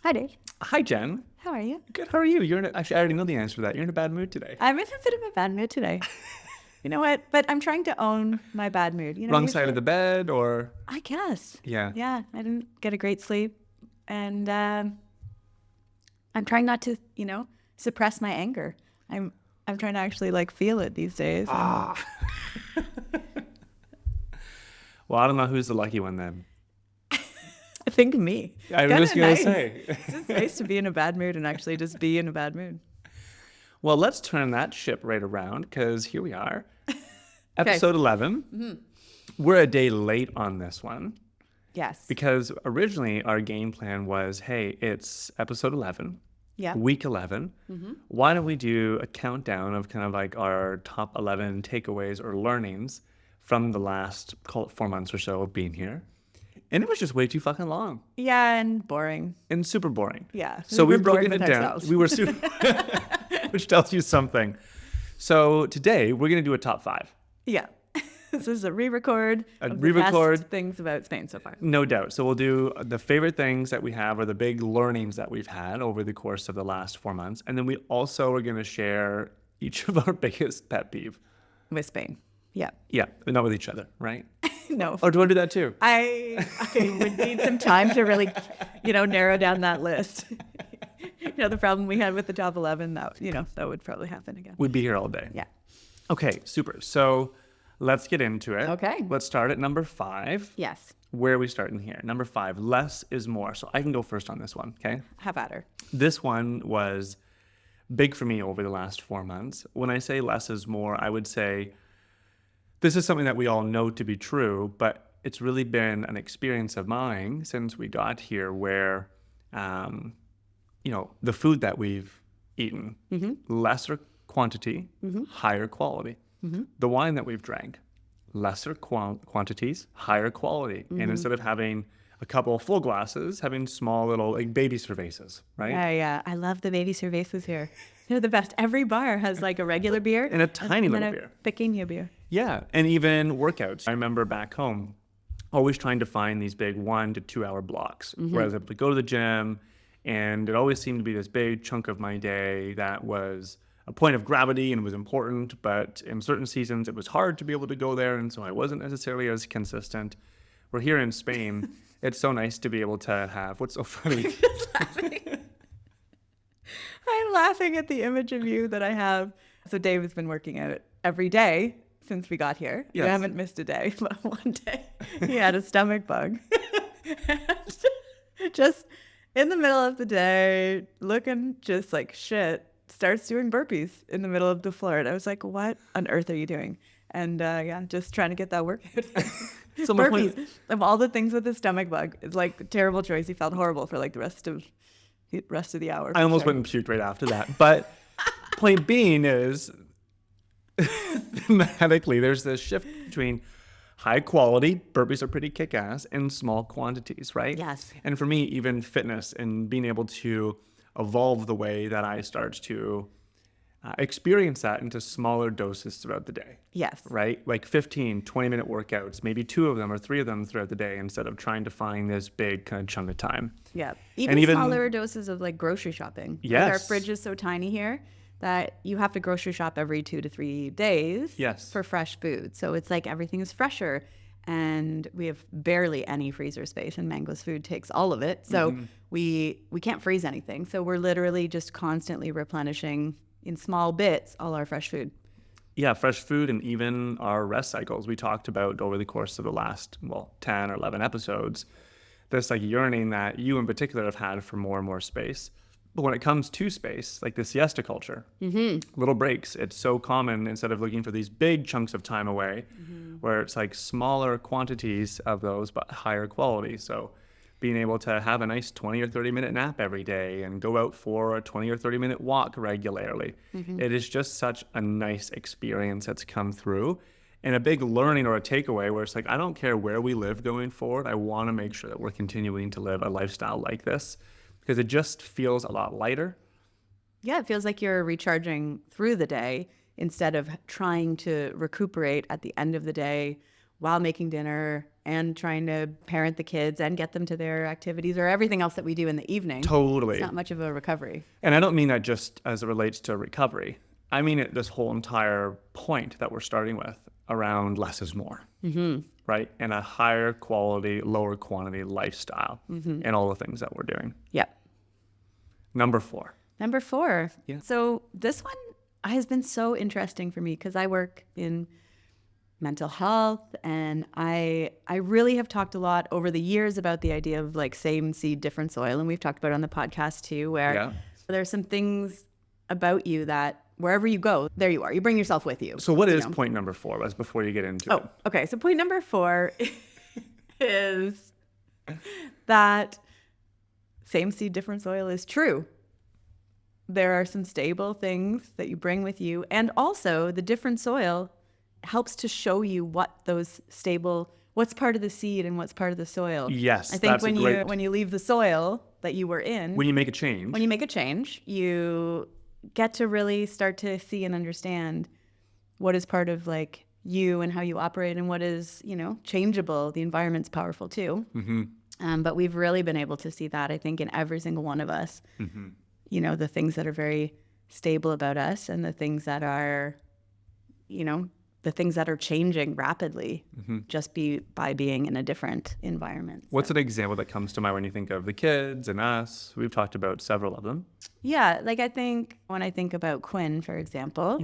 Hi, Dave. Hi, Jen. How are you? Good. How are you? Actually, I already know the answer to that. You're in a bad mood today. I'm in a bit of a bad mood today. You know what? But I'm trying to own my bad mood. Wrong side of the bed, or I guess. yeah. Yeah, I didn't get a great sleep. And I'm trying not to, suppress my anger. I'm trying to actually feel it these days. Ah. Well, I don't know who's the lucky one then. I think me. I was just going to say. It's just nice to be in a bad mood and actually just be in a bad mood. Well, let's turn that ship right around because here we are. Episode 11. Mm-hmm. We're a day late on this one. Yes. Because originally our game plan was, hey, it's episode 11. Yeah. Week 11. Mm-hmm. Why don't we do a countdown of kind of like our top 11 takeaways or learnings from the last, call it 4 months or so of being here. And it was just way too fucking long. Yeah, and boring. And super boring. Yeah. So we've broken it down. We were super, which tells you something. So today we're going to do a top 5. Yeah. This is a re-record of the best things about Spain so far. No doubt. So we'll do the favorite things that we have or the big learnings that we've had over the course of the last 4 months. And then we also are going to share each of our biggest pet peeve. With Spain. Yeah. Yeah. But not with each other, right? No. Or do you want to do that too? I would need some time to really, narrow down that list. The problem we had with the top 11, that would probably happen again. We'd be here all day. Yeah. Okay, super. So let's get into it. Okay. Let's start at number 5. Yes. Where are we starting here? Number 5, less is more. So I can go first on this one, okay? Have at her. This one was big for me over the last 4 months. When I say less is more, I would say this is something that we all know to be true, but it's really been an experience of mine since we got here where, the food that we've eaten, lesser quantity, higher quality. The wine that we've drank, lesser quantities, higher quality. And instead of having a couple of full glasses, having small little baby cervezas, right? Yeah. I love the baby cervezas here. They're the best. Every bar has a regular beer. And a tiny little beer. Pequeño beer. Yeah. And even workouts. I remember back home, always trying to find these big 1 to 2 hour blocks where I was able to go to the gym. And it always seemed to be this big chunk of my day that was a point of gravity and was important. But in certain seasons, it was hard to be able to go there. And so I wasn't necessarily as consistent. We're here in Spain. It's so nice to be able to have, what's so funny? Just laughing. I'm laughing at the image of you that I have. So Dave has been working out every day since we got here. Yes. You haven't missed a day, but one day he had a stomach bug. Just in the middle of the day, looking just like shit, starts doing burpees in the middle of the floor. And I was like, what on earth are you doing? And just trying to get that workout. So burpees. Of all the things with his stomach bug, it's a terrible choice. He felt horrible for the rest of the hour. I almost went and puked right after that. But point being is, thematically, there's this shift between high quality, burpees are pretty kick-ass, and small quantities, right? Yes. And for me, even fitness and being able to evolve the way that I start to experience that into smaller doses throughout the day. Yes. Right? 15, 20-minute workouts, maybe 2 of them or 3 of them throughout the day instead of trying to find this big kind of chunk of time. Yeah. Even smaller doses of grocery shopping. Yes. Our fridge is so tiny here that you have to grocery shop every 2 to 3 days. Yes. For fresh food. So it's everything is fresher. And we have barely any freezer space, and Mango's food takes all of it. So we can't freeze anything. So we're literally just constantly replenishing in small bits all our fresh food. Yeah, fresh food and even our rest cycles. We talked about over the course of the last, 10 or 11 episodes, this yearning that you in particular have had for more and more space. But when it comes to space, the siesta culture, little breaks, it's so common instead of looking for these big chunks of time away, where it's smaller quantities of those, but higher quality. So being able to have a nice 20 or 30 minute nap every day and go out for a 20 or 30 minute walk regularly. It is just such a nice experience that's come through, and a big learning or a takeaway where it's I don't care where we live going forward. I want to make sure that we're continuing to live a lifestyle like this because it just feels a lot lighter. Yeah, it feels like you're recharging through the day instead of trying to recuperate at the end of the day while making dinner and trying to parent the kids and get them to their activities or everything else that we do in the evening. Totally. It's not much of a recovery. And I don't mean that just as it relates to recovery. I mean it, this whole entire point that we're starting with around less is more, right? And a higher quality, lower quantity lifestyle and all the things that we're doing. Yep. Number 4. Number 4. Yeah. So this one has been so interesting for me because I work in mental health, and I really have talked a lot over the years about the idea of like same seed, different soil. And we've talked about it on the podcast too, where there's some things about you that wherever you go, there you are. You bring yourself with you. So what is point number 4? As before you get into it. Okay. So point number 4 is that same seed, different soil is true. There are some stable things that you bring with you. And also the different soil helps to show you what's part of the seed and what's part of the soil. Yes, I think that's when you leave the soil that you were in, when you make a change, you get to really start to see and understand what is part of like you and how you operate and what is, changeable. The environment's powerful too. But we've really been able to see that, I think, in every single one of us. The things that are very stable about us and the things that are, the things that are changing rapidly just by being in a different environment. What's an example that comes to mind when you think of the kids and us? We've talked about several of them. Yeah, like I think when I think about Quinn, for example,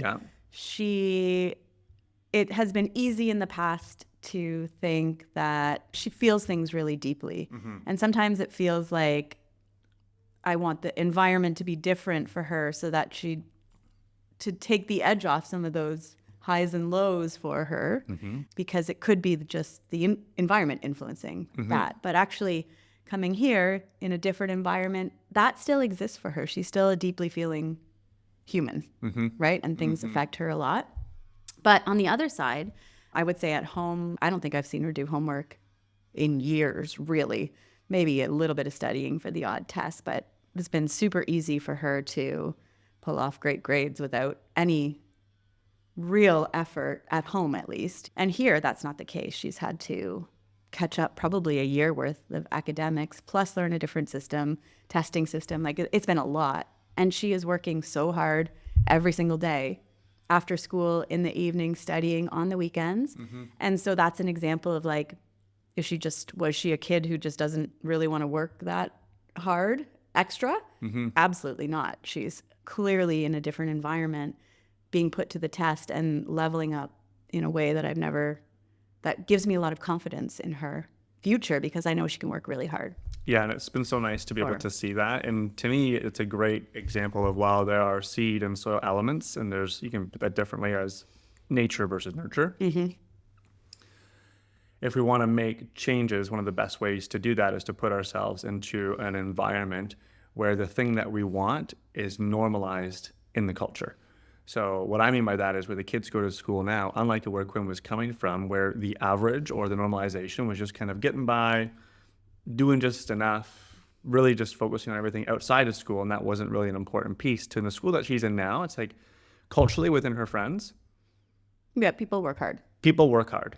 it has been easy in the past to think that she feels things really deeply. And sometimes it feels like I want the environment to be different for her so that to take the edge off some of those highs and lows for her, because it could be just the environment influencing that. But actually coming here in a different environment, that still exists for her. She's still a deeply feeling human, right? And things affect her a lot. But on the other side, I would say at home, I don't think I've seen her do homework in years, really. Maybe a little bit of studying for the odd test, but it's been super easy for her to pull off great grades without any real effort at home, at least. And here, that's not the case. She's had to catch up probably a year worth of academics, plus learn a different testing system. Like, it's been a lot. And she is working so hard every single day, after school, in the evening, studying on the weekends. And so that's an example of like, was she a kid who just doesn't really want to work that hard extra? Absolutely not. She's clearly in a different environment, being put to the test and leveling up in a way that gives me a lot of confidence in her future, because I know she can work really hard. Yeah, and it's been so nice to be able to see that. And to me, it's a great example of, while there are seed and soil elements, and you can put that differently as nature versus nurture. If we want to make changes, one of the best ways to do that is to put ourselves into an environment where the thing that we want is normalized in the culture. So what I mean by that is, where the kids go to school now, unlike where Quinn was coming from, where the average or the normalization was just kind of getting by, doing just enough, really just focusing on everything outside of school, and that wasn't really an important piece. To the school that she's in now, it's like culturally within her friends. Yeah, people work hard.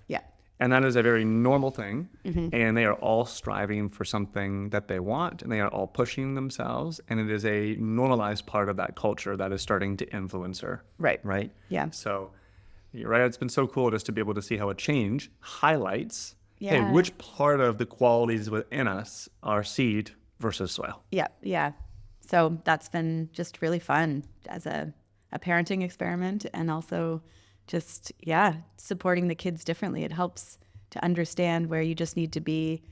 Yeah. And that is a very normal thing. And they are all striving for something that they want, and they are all pushing themselves. And it is a normalized part of that culture that is starting to influence her. Right? Yeah. So you're right. It's been so cool just to be able to see how a change highlights, hey, which part of the qualities within us are seed versus soil. Yeah. So that's been just really fun as a parenting experiment, and also just, supporting the kids differently. It helps to understand where you just need to be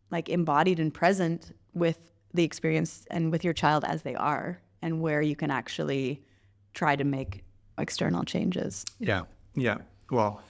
like embodied and present with the experience and with your child as they are, and where you can actually try to make external changes. Yeah. Well,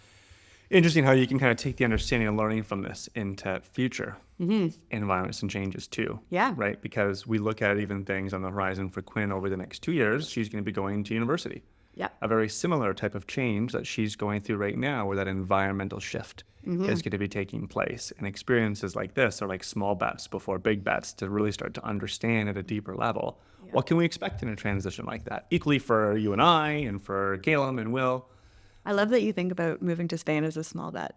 interesting how you can kind of take the understanding and learning from this into future environments and changes too. Yeah. Right? Because we look at even things on the horizon for Quinn over the next 2 years. She's going to be going to university. Yeah. A very similar type of change that she's going through right now, where that environmental shift is going to be taking place. And experiences like this are like small bets before big bets, to really start to understand at a deeper level, what can we expect in a transition like that? Equally for you and I, and for Caleb and Will, I love that you think about moving to Spain as a small bet.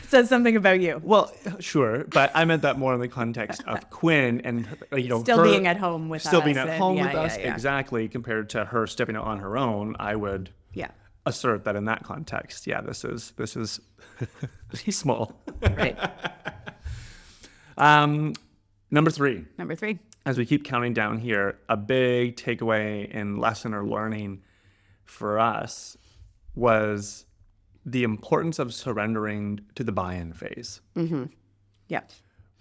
Says something about you. Well, sure, but I meant that more in the context of Quinn and Still her being at home with us. still being at home yeah, with us, yeah. exactly, compared to her stepping out on her own. I would Yeah. assert that in that context, yeah, this is pretty small. Right. Number 3. Number 3. As we keep counting down here, a big takeaway and lesson or learning for us was the importance of surrendering to the buy-in phase. Yeah.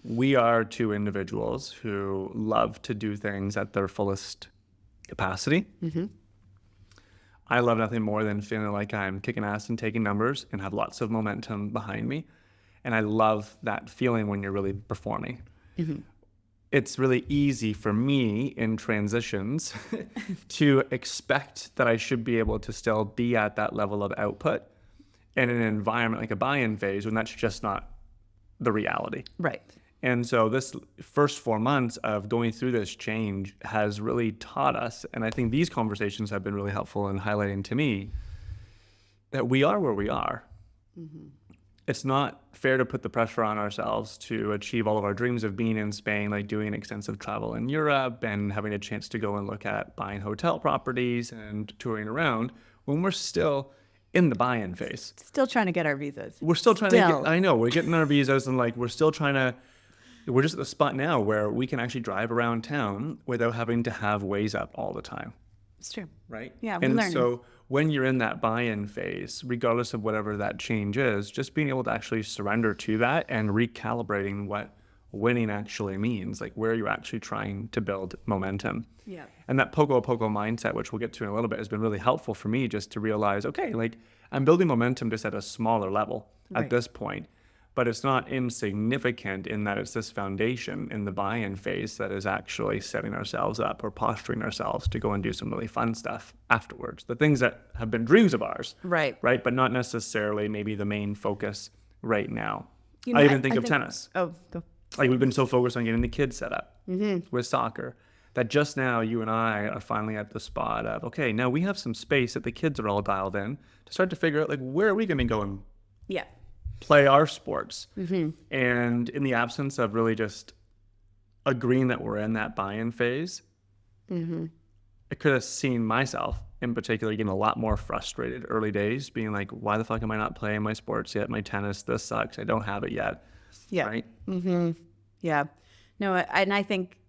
We are 2 individuals who love to do things at their fullest capacity. I love nothing more than feeling like I'm kicking ass and taking numbers and have lots of momentum behind me. And I love that feeling when you're really performing. It's really easy for me in transitions to expect that I should be able to still be at that level of output in an environment like a buy-in phase when that's just not the reality. Right. And so this first 4 months of going through this change has really taught us, and I think these conversations have been really helpful in highlighting to me, that we are where we are. It's not fair to put the pressure on ourselves to achieve all of our dreams of being in Spain, like doing extensive travel in Europe and having a chance to go and look at buying hotel properties and touring around when we're still in the buy-in phase. Still trying to get our visas. We're still trying to get, I know, we're getting our visas and we're still trying to, we're just at the spot now where we can actually drive around town without having to have Waze up all the time. It's true. Right? Yeah, we're and learning. So when you're in that buy-in phase, regardless of whatever that change is, just being able to actually surrender to that and recalibrating what winning actually means, like where you're actually trying to build momentum. Yeah. And that poco mindset, which we'll get to in a little bit, has been really helpful for me just to realize, okay, I'm building momentum just at a smaller level at this point. But it's not insignificant in that it's this foundation in the buy-in phase that is actually setting ourselves up or posturing ourselves to go and do some really fun stuff afterwards. The things that have been dreams of ours. Right. Right. But not necessarily maybe the main focus right now. You know, I even think of tennis. Oh, go. We've been so focused on getting the kids set up with soccer that just now you and I are finally at the spot of, okay, now we have some space that the kids are all dialed in to start to figure out, where are we going to go and play our sports? And in the absence of really just agreeing that we're in that buy-in phase, I could have seen myself in particular getting a lot more frustrated early days, being like, why the fuck am I not playing my sports yet? My tennis, this sucks. I don't have it yet. Yeah. Right? Yeah. No, and I think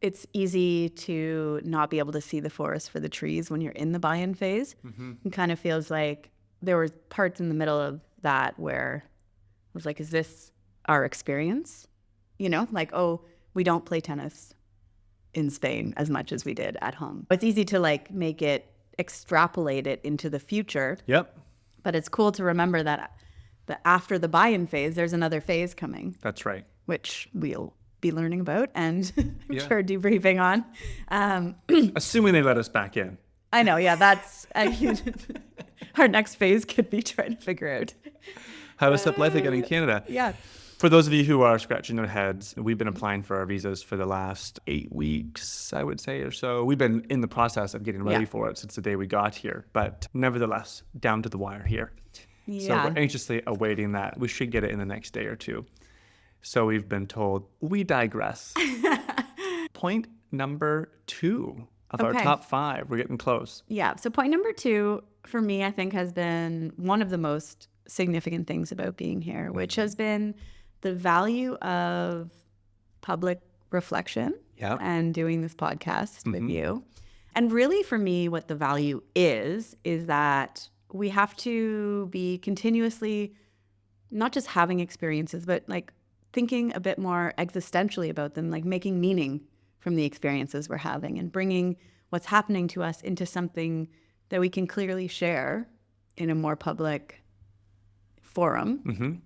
it's easy to not be able to see the forest for the trees when you're in the buy-in phase. It kind of feels like there were parts in the middle of that where I was like, is this our experience? Oh, we don't play tennis in Spain as much as we did at home. It's easy to make it, extrapolate it into the future. Yep. But it's cool to remember that after the buy-in phase, there's another phase coming. That's right. Which we'll be learning about and I'm sure debriefing on. Assuming they let us back in. I know, yeah, that's our next phase could be trying to figure out how to step life again in Canada. Yeah. For those of you who are scratching their heads, we've been applying for our visas for the last 8 weeks, I would say, or so. We've been in the process of getting ready for it since the day we got here, but nevertheless, down to the wire here. Yeah. So we're anxiously awaiting that. We should get it in the next day or two. So we've been told. We digress. Point number 2 of our top 5. We're getting close. Yeah. So point number 2 for me, I think, has been one of the most significant things about being here, which has been the value of public reflection and doing this podcast with you. And really for me, what the value is that we have to be continuously not just having experiences, but thinking a bit more existentially about them, making meaning from the experiences we're having and bringing what's happening to us into something that we can clearly share in a more public forum,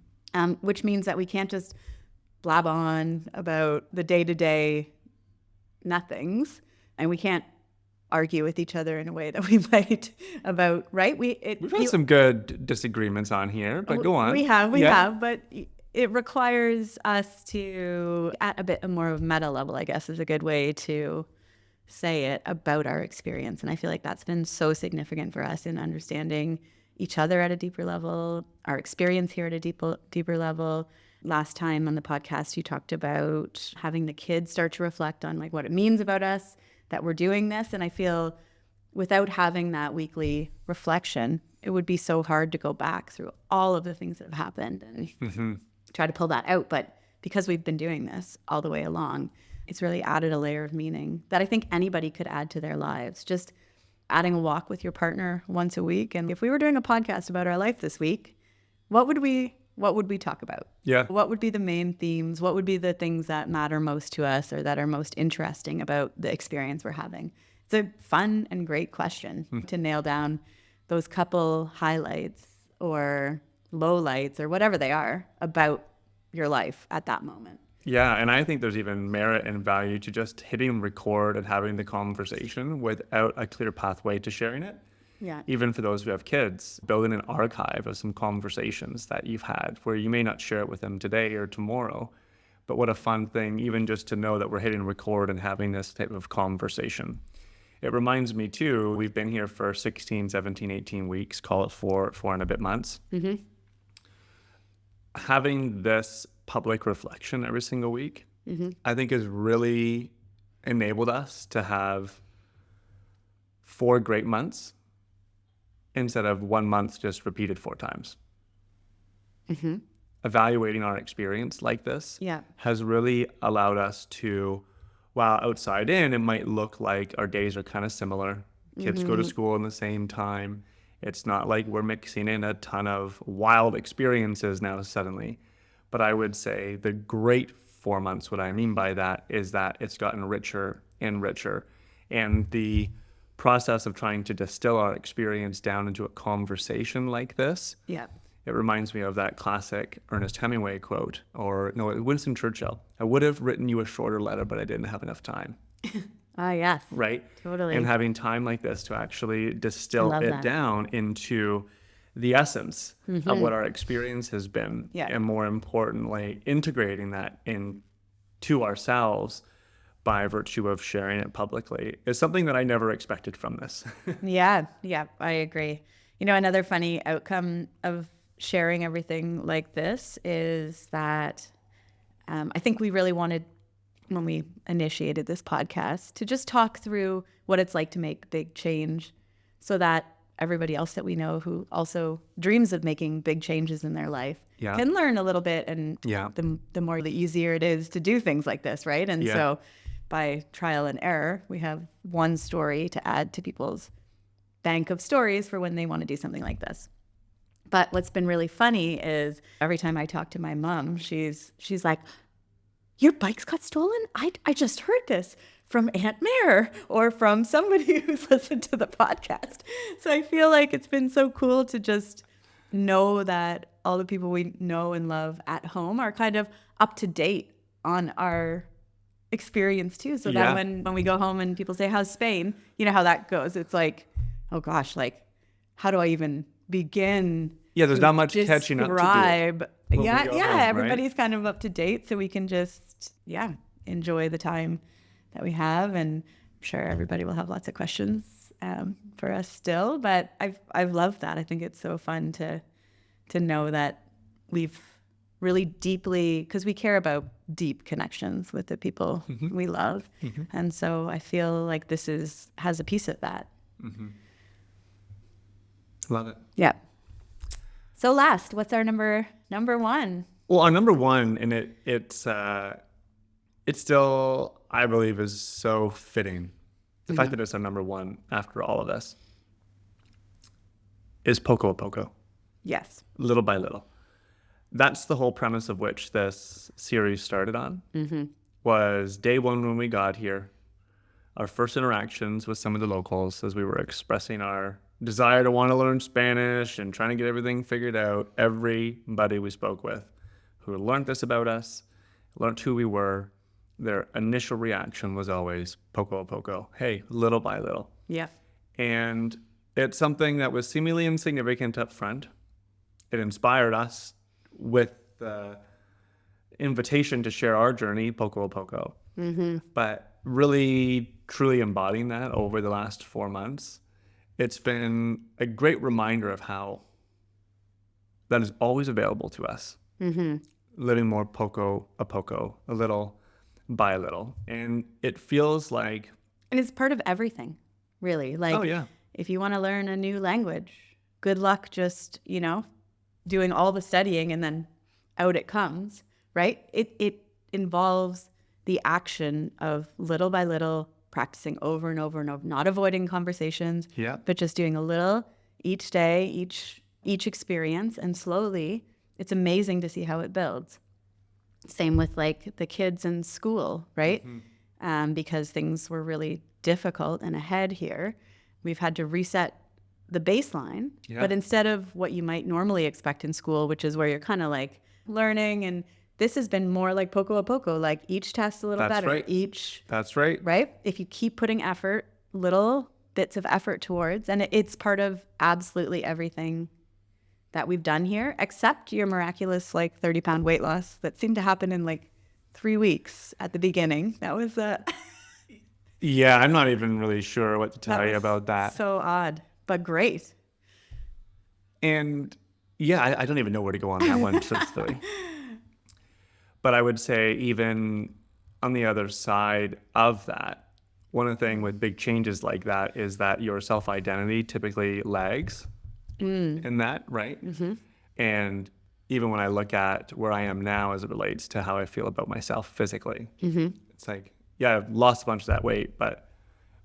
which means that we can't just blab on about the day-to-day nothings, and we can't argue with each other in a way that we might about, right? We've had some good disagreements on here, but go on. We have, but it requires us to, at a bit more of a meta level, I guess is a good way to say it about our experience. And I feel like that's been so significant for us in understanding each other at a deeper level, our experience here at a deeper level. Last time on the podcast, you talked about having the kids start to reflect on like what it means about us that we're doing this. And I feel without having that weekly reflection, it would be so hard to go back through all of the things that have happened and try to pull that out. But because we've been doing this all the way along, it's really added a layer of meaning that I think anybody could add to their lives. Just adding a walk with your partner once a week. And if we were doing a podcast about our life this week, what would we talk about? Yeah. What would be the main themes? What would be the things that matter most to us or that are most interesting about the experience we're having? It's a fun and great question to nail down those couple highlights or lowlights or whatever they are about your life at that moment. Yeah, and I think there's even merit and value to just hitting record and having the conversation without a clear pathway to sharing it. Yeah. Even for those who have kids, building an archive of some conversations that you've had where you may not share it with them today or tomorrow, but what a fun thing, even just to know that we're hitting record and having this type of conversation. It reminds me too, we've been here for 16, 17, 18 weeks, call it four and a bit months. Mm-hmm. Having this public reflection every single week, I think has really enabled us to have 4 great months instead of 1 month just repeated 4 times. Evaluating our experience like this has really allowed us to, while outside in, it might look like our days are kind of similar. Kids go to school in the same time. It's not like we're mixing in a ton of wild experiences now suddenly. But I would say the great 4 months, what I mean by that is that it's gotten richer and richer. And the process of trying to distill our experience down into a conversation like this, it reminds me of that classic Ernest Hemingway quote, or no, Winston Churchill. I would have written you a shorter letter, but I didn't have enough time. Yes. Right? Totally. And having time like this to actually distill it down into the essence of what our experience has been. And more importantly, integrating that into ourselves by virtue of sharing it publicly is something that I never expected from this. Yeah, I agree. You know, another funny outcome of sharing everything like this is that I think we really wanted, when we initiated this podcast, to just talk through what it's like to make big change so that everybody else that we know who also dreams of making big changes in their life can learn a little bit. And the more, the easier it is to do things like this, right? And so by trial and error, we have one story to add to people's bank of stories for when they want to do something like this. But what's been really funny is every time I talk to my mom, she's like, "Your bikes got stolen? I just heard this from Aunt Mare or from somebody who's listened to the podcast." So I feel like it's been so cool to just know that all the people we know and love at home are kind of up to date on our experience too. So that when we go home and people say, "How's Spain?" You know how that goes. It's like, oh gosh, like how do I even begin? Yeah, there's not much catching up to do. Everybody's kind of up to date, so we can just enjoy the time that we have, and I'm sure everybody will have lots of questions for us still. But I've loved that. I think it's so fun to know that we've really deeply, because we care about deep connections with the people we love, and so I feel like this has a piece of that. Love it. Yeah. So last, what's our number one? Well, our number one, and it's still, I believe, is so fitting. The fact that it's our number one after all of this is poco a poco. Yes. Little by little. That's the whole premise of which this series started on. Was day one when we got here, our first interactions with some of the locals as we were expressing our desire to want to learn Spanish and trying to get everything figured out. Everybody we spoke with who learned this about us, learned who we were, their initial reaction was always poco a poco. Hey, little by little. Yeah. And it's something that was seemingly insignificant up front. It inspired us with the invitation to share our journey, poco a poco. But really truly embodying that over the last 4 months, it's been a great reminder of how that is always available to us. Living more poco, a little by a little. And it feels like... And it's part of everything, really. Like, Oh, yeah. if you want to learn a new language, good luck just, doing all the studying and then out it comes, right? It involves the action of little by little practicing over and over and over, not avoiding conversations, but just doing a little each day, each experience, and slowly it's amazing to see how it builds. Same with like the kids in school, right? Because things were really difficult and ahead here, we've had to reset the baseline. But instead of what you might normally expect in school, which is where you're kind of like learning, and this has been more like poco a poco, like each test a little better. That's right. Right? If you keep putting effort, little bits of effort towards, and it's part of absolutely everything that we've done here, except your miraculous like 30-pound weight loss that seemed to happen in like 3 weeks at the beginning. That was Yeah, I'm not even really sure what to tell you about that. So odd, but great. And yeah, I don't even know where to go on that one, truthfully. But I would say even on the other side of that, one of the things with big changes like that is that your self-identity typically lags in that, right? And even when I look at where I am now as it relates to how I feel about myself physically, it's like, yeah, I've lost a bunch of that weight, but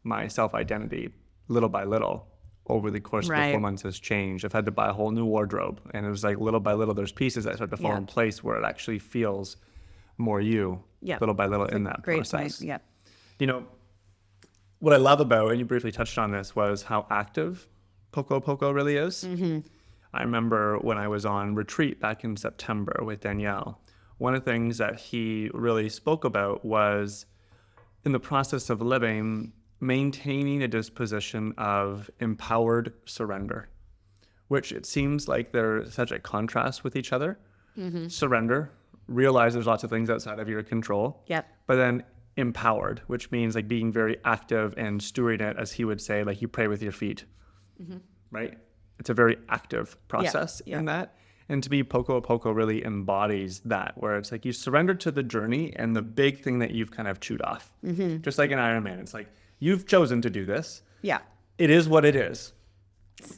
my self-identity, little by little, over the course of the 4 months has changed. I've had to buy a whole new wardrobe. And it was like little by little, there's pieces that start to fall in place where it actually feels more you, little by little. That's in that process. Point. What I love about, and you briefly touched on this, was how active poco really is. I remember when I was on retreat back in September with Danielle, one of the things that he really spoke about was in the process of living, maintaining a disposition of empowered surrender, which it seems like they're such a contrast with each other. Surrender, realize there's lots of things outside of your control. But then empowered, which means like being very active and stewarding it, as he would say, like you pray with your feet, right? It's a very active process in that. And to be poco a poco really embodies that, where it's like you surrender to the journey and the big thing that you've kind of chewed off. Just like an Ironman, it's like, you've chosen to do this. It is what it is.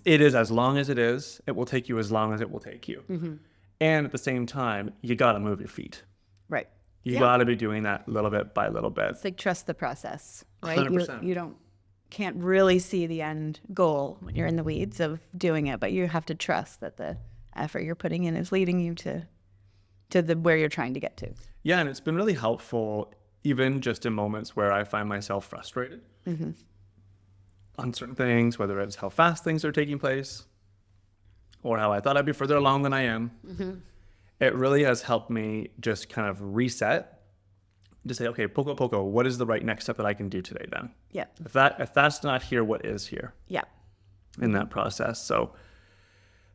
It is as long as it is. It will take you as long as it will take you. And at the same time, you got to move your feet. Right. You got to be doing that little bit by little bit. It's like trust the process, right? 100%. You can't really see the end goal when you're in the weeds of doing it, but you have to trust that the effort you're putting in is leading you to the where you're trying to get to. Yeah, and it's been really helpful, even just in moments where I find myself frustrated on certain things, whether it's how fast things are taking place or how I thought I'd be further along than I am. It really has helped me just kind of reset to say, okay, poco poco, what is the right next step that I can do today then? If that's not here, what is here? In that process. So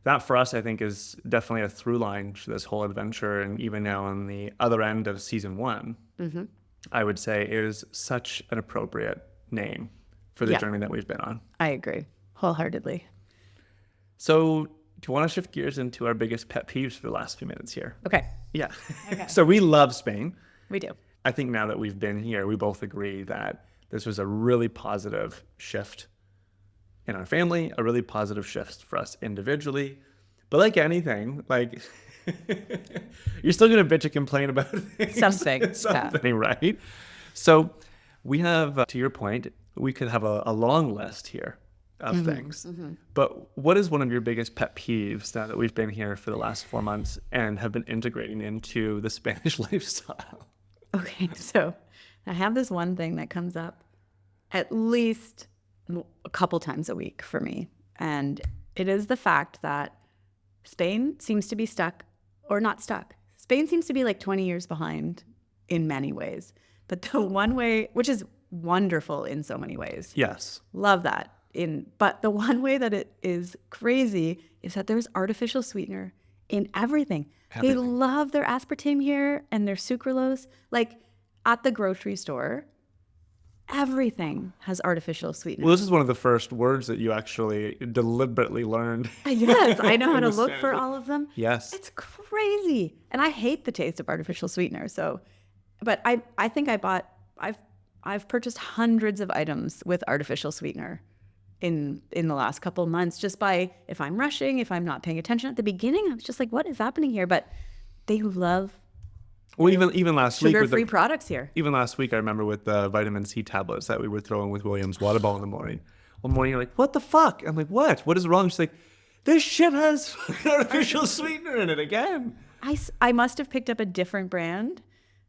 that for us, I think, is definitely a through line to this whole adventure. And even now on the other end of season 1, I would say it is such an appropriate name for the journey that we've been on. I agree wholeheartedly. So do you want to shift gears into our biggest pet peeves for the last few minutes here? Okay. So we love Spain. We do. I think now that we've been here, we both agree that this was a really positive shift in our family, a really positive shift for us individually. But like anything, like you're still going to bitch and complain about something, right? So we have, to your point, we could have a long list here of things. But what is one of your biggest pet peeves now that we've been here for the last 4 months and have been integrating into the Spanish lifestyle? Okay, so I have this one thing that comes up at least a couple times a week for me. And it is the fact that Spain seems to be stuck, or not stuck. Spain seems to be like 20 years behind in many ways. But the one way, which is wonderful in so many ways. Yes. Love that. But the one way that it is crazy is that there's artificial sweetener in everything. They love their aspartame here and their sucralose, like at the grocery store. everything has artificial sweetener. Well, this is one of the first words that you actually deliberately learned. Yes, I know how to In the look for States. all of them. Yes. It's crazy. And I hate the taste of artificial sweetener. So, but I think I've purchased hundreds of items with artificial sweetener in the last couple of months, just by, if I'm rushing, if I'm not paying attention. At the beginning, I was just like, what is happening here? But they love Well, even last week with sugar-free products here. even last week, I remember with the vitamin C tablets that we were throwing with William's water bottle in the morning. One morning, you're like, what the fuck? I'm like, what? What is wrong? She's like, this shit has artificial sweetener in it again. I must have picked up a different brand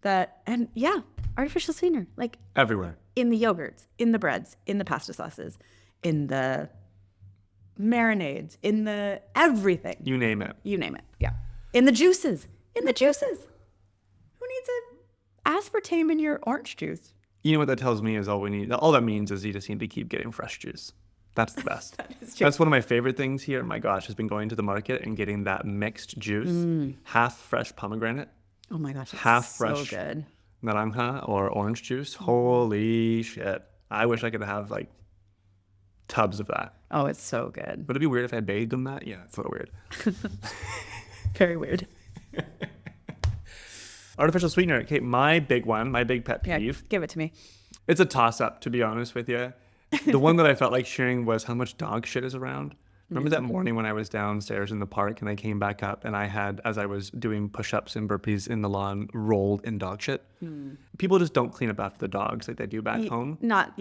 and yeah, artificial sweetener, like Everywhere. in the yogurts, in the breads, in the pasta sauces, in the marinades, in the everything. You name it. You name it. Yeah. In the juices. In the juices. Who needs a aspartame in your orange juice? You know what that tells me is all that means is you just need to keep getting fresh juice. That's the best. That is true. That's one of my favorite things here. My gosh, has been going to the market and getting that mixed juice. Half fresh pomegranate, Oh my gosh. It's half so fresh good. naranja or orange juice. Holy shit. I wish I could have like tubs of that. Oh, it's so good. Would it be weird if I bathed in that? Yeah, it's a little weird. Very weird. Artificial sweetener. Okay, my big one, my big pet Yeah, peeve. give it to me. It's a toss-up, to be honest with you. The one that I felt like sharing was how much dog shit is around. Remember that morning when I was downstairs in the park and I came back up and I had, as I was doing push-ups and burpees in the lawn, rolled in dog shit? People just don't clean up after the dogs like they do back home. Not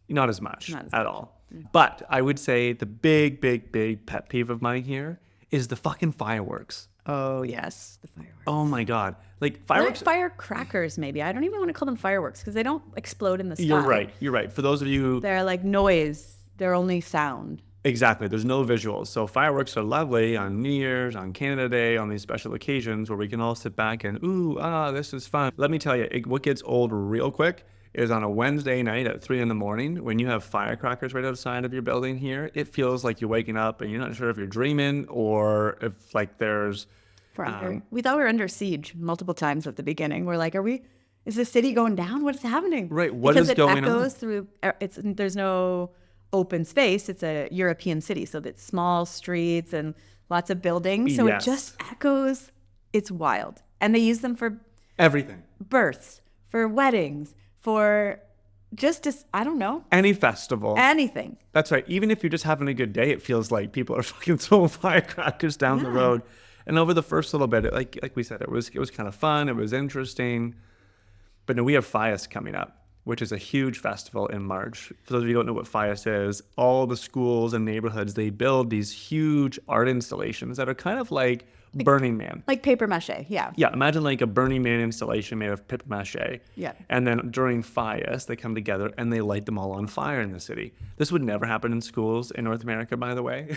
Not as much Not as at all. But I would say the big, big, big pet peeve of mine here is the fucking fireworks. Oh yes, the fireworks. Oh my God. Like They're fireworks. like firecrackers, maybe. I don't even want to call them fireworks because they don't explode in the sky. You're right. You're right. For those of you They're like noise. They're only sound. Exactly. There's no visuals. So fireworks are lovely on New Year's, on Canada Day, on these special occasions where we can all sit back and, this is fun. Let me tell you, what gets old real quick is on a Wednesday night at 3 a.m. when you have firecrackers right outside of your building here. It feels like you're waking up and you're not sure if you're dreaming or if like there's... We thought we were under siege multiple times at the beginning. We're like, is the city going down? What's happening? Right. What because is going on? Because it echoes through, there's no open space. It's a European city. So it's small streets and lots of buildings. So Yes. it just echoes. It's wild. And they use them for Everything. births, for weddings, for just I don't know, Any festival. anything. That's right. Even if you're just having a good day, it feels like people are fucking throwing firecrackers down the road. And over the first little bit, like we said, it was kind of fun. It was interesting. But no, we have FIAS coming up, which is a huge festival in March. For those of you who don't know what FIAS is, all the schools and neighborhoods, they build these huge art installations that are kind of like Burning Man. Like paper mache. Yeah. Yeah, imagine like a Burning Man installation made of paper mache. Yeah. And then during FIAS, they come together and they light them all on fire in the city. This would never happen in schools in North America, by the way.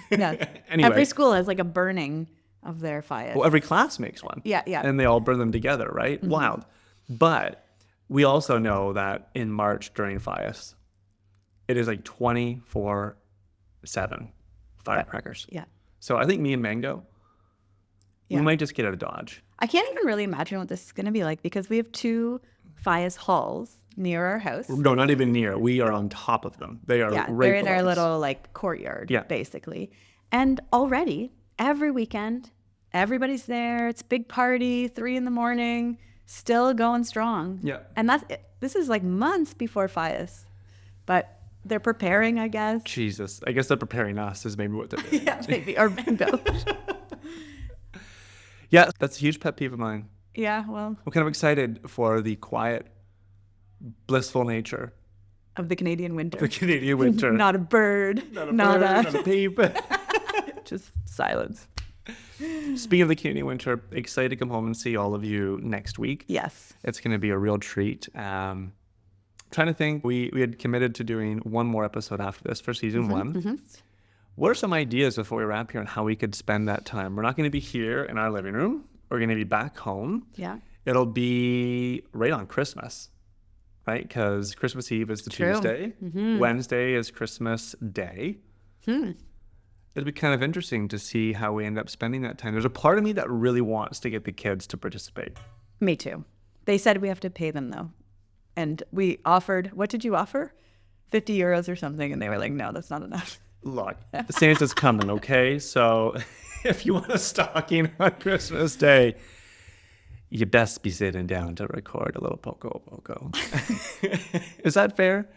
Yeah. Anyway. Every school has like a burning of their fires. Well, every class makes one. Yeah. And they all burn them together, right? Mm-hmm. Wild. But we also know that in March during FIAS, it is like 24/7 firecrackers. Yeah. So I think me and Mango, we might just get out of Dodge. I can't even really imagine what this is going to be like because we have 2 FIAS halls near our house. No, not even near. We are on top of them. They are right they're in below our us. little like courtyard, Yeah. basically. And already, every weekend, everybody's there. It's a big party, 3 a.m, still going strong. Yeah. And this is like months before FIAS. But they're preparing, I guess. Jesus. I guess they're preparing us is maybe what they're doing. Yeah, maybe. Or Mango. Yeah, that's a huge pet peeve of mine. Yeah, well, I'm kind of excited for the quiet, blissful nature of the Canadian winter. of the Canadian winter. Not a bird. Not a not bird, a not a peep. just silence. Speaking of the Canadian winter, excited to come home and see all of you next week. Yes. It's going to be a real treat. Trying to think, we had committed to doing one more episode after this for season 1. What are some ideas before we wrap here on how we could spend that time? We're not going to be here in our living room. We're going to be back home. Yeah. It'll be right on Christmas, right? Because Christmas Eve is the True. Tuesday. Wednesday is Christmas Day. It'll be kind of interesting to see how we end up spending that time. There's a part of me that really wants to get the kids to participate. Me too. They said we have to pay them though. And we offered, what did you offer? 50 euros or something. And they were like, no, that's not enough. Look, Santa's coming, okay? So if you want a stocking on Christmas Day, you best be sitting down to record a little poco. Is that fair?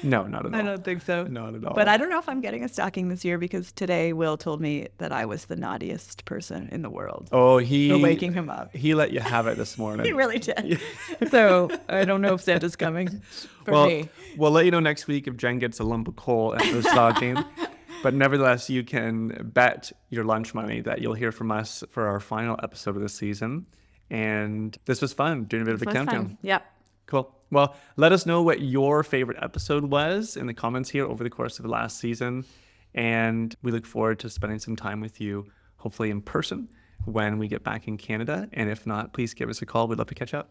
No, not at all. I don't think so. Not at all. But I don't know if I'm getting a stocking this year because today Will told me that I was the naughtiest person in the world. Oh, For waking him up. He let you have it this morning. He really did. So I don't know if Santa's coming for me. We'll let you know next week if Jen gets a lump of coal at the stocking. But nevertheless, you can bet your lunch money that you'll hear from us for our final episode of the season. And this was fun, doing a bit of a countdown. Fun. Yep. Cool. Well, let us know what your favorite episode was in the comments here over the course of the last season. And we look forward to spending some time with you, hopefully in person, when we get back in Canada. And if not, please give us a call. We'd love to catch up.